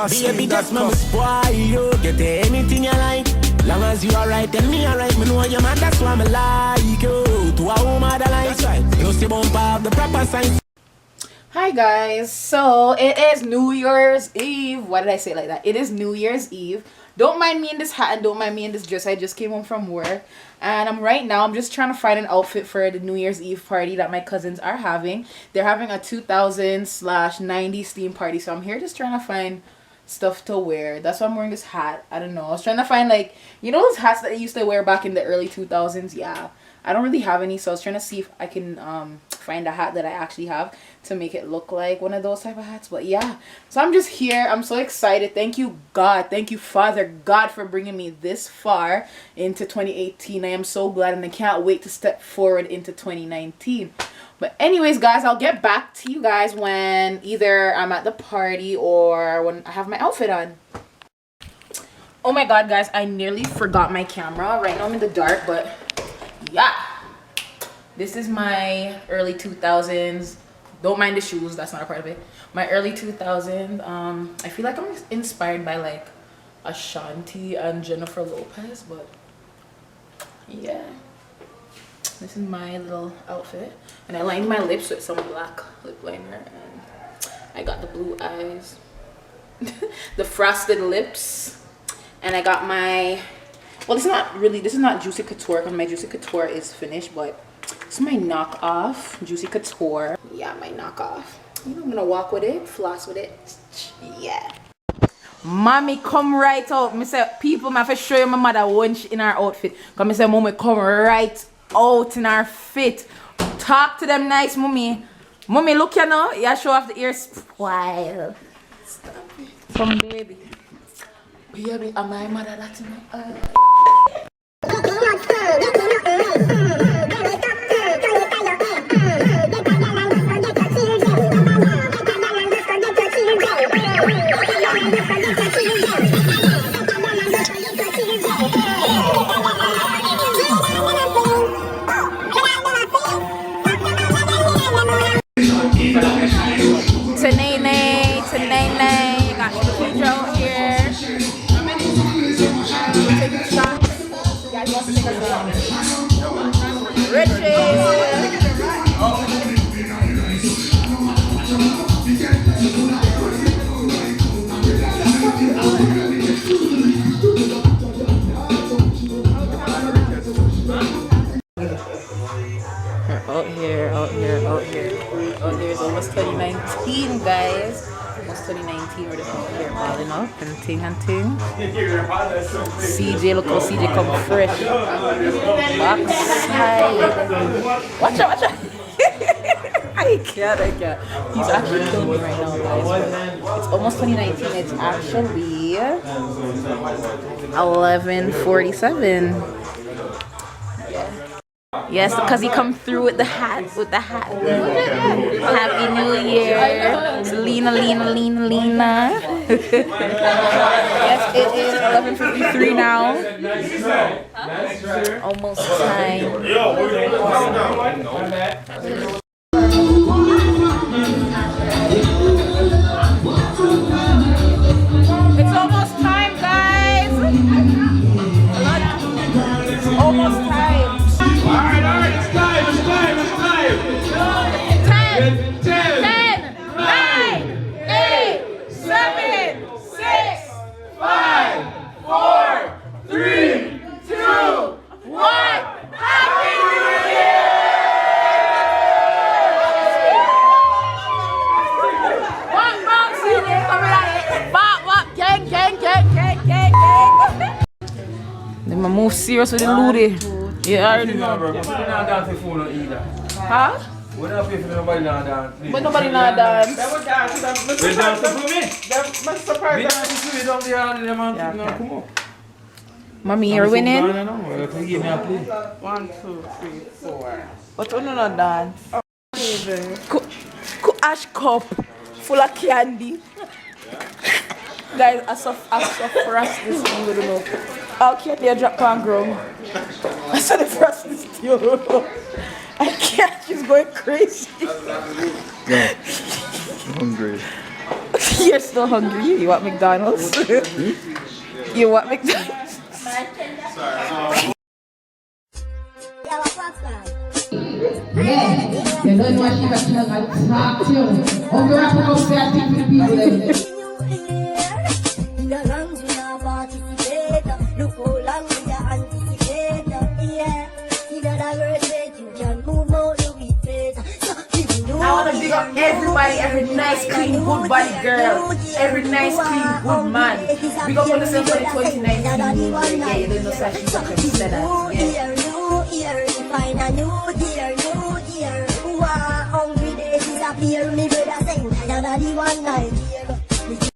Baby, just mama spoil you. Get anything you like. Long as you alright, tell me alright. Me know your man, that's why me like you. To a woman that likes right. You see bump up the proper signs. Hi guys, so it is New Year's Eve. Why did I say it like that? It is New Year's Eve. Don't mind me in this hat and don't mind me in this dress. I just came home from work and I'm just trying to find an outfit for the New Year's Eve party that my cousins are having. They're having a 2000s/90s theme party, so I'm here just trying to find stuff to wear. That's why I'm wearing this hat. I don't know. I was trying to find, like, you know those hats that I used to wear back in the early 2000s? Yeah. I don't really have any, so I was trying to see if I can find a hat that I actually have to make it look like one of those type of hats. But yeah, so I'm just here. I'm so excited. Thank you, God. Thank you, Father God, for bringing me this far into 2018. I am so glad, and I can't wait to step forward into 2019. But anyways, guys, I'll get back to you guys when either I'm at the party or when I have my outfit on. Oh my God, guys, I nearly forgot my camera. Right now I'm in the dark, but yeah, this is my early 2000s. Don't mind the shoes, that's not a part of it. My early 2000s. I feel like I'm inspired by like Ashanti and Jennifer Lopez, but yeah, this is my little outfit. And I lined my lips with some black lip liner, and I got the blue eyes, the frosted lips, and I got my, well, this is not Juicy Couture because my Juicy Couture is finished, but it's my knockoff Juicy Couture. Yeah, my knockoff. You know, I'm gonna walk with it, floss with it. Yeah. Mommy, come right out. Me say, people, I have to show you my mother when she in her outfit. Cause me say, mommy, come right out in her fit. Talk to them nice, mommy. Mommy, look, you know, you show off the ear spoil. Stop it. Come, baby. Baby, am I mother that in my got Pedro here. Taking shots. You guys want to take a shot? Richie. Out here is almost 2019, guys. Almost 2019. We're just out here balling up and ting and ting. CJ, look how CJ come fresh. Backside. Watch out. I can't. He's actually killing me right now, guys. It's almost 2019. It's actually 11:47. Yes, because he come through with the hat. Happy New Year. Lena. Yes, it is 11:53 now. Almost time. It's almost time, guys. It's almost time. Alright, it's time. 10, 9, 8, 7, 6, 5, 4, 3, 2, 1. Happy New Year! They move serious with the looty. Yeah, I already know. Huh? We're not paying for nobody now dance. But nobody now dance. We dance for me. We dance for me down there, man. Come on. Mommy, you're winning. 1, 2, 3, 4. But we don't dance. Ash cup full of candy. Guys, I frost this thing with the milk. Okay, they drop on ground. I saw the frost this thing. I can't, she's going crazy. Yeah. I'm hungry. You're still hungry? You want McDonald's? You want McDonald's? Yeah, you don't know what she was trying to talk to you. Oh, girl, I'm going to say I think to the people there. I want to big up everybody, every nice, clean, good body girl, every nice, clean, good man. Big up on yourself for the 2019. Yeah, you don't know such things like you said that. Yeah. Find a new year. Hungry days disappear, me brother saying, tired of the one night.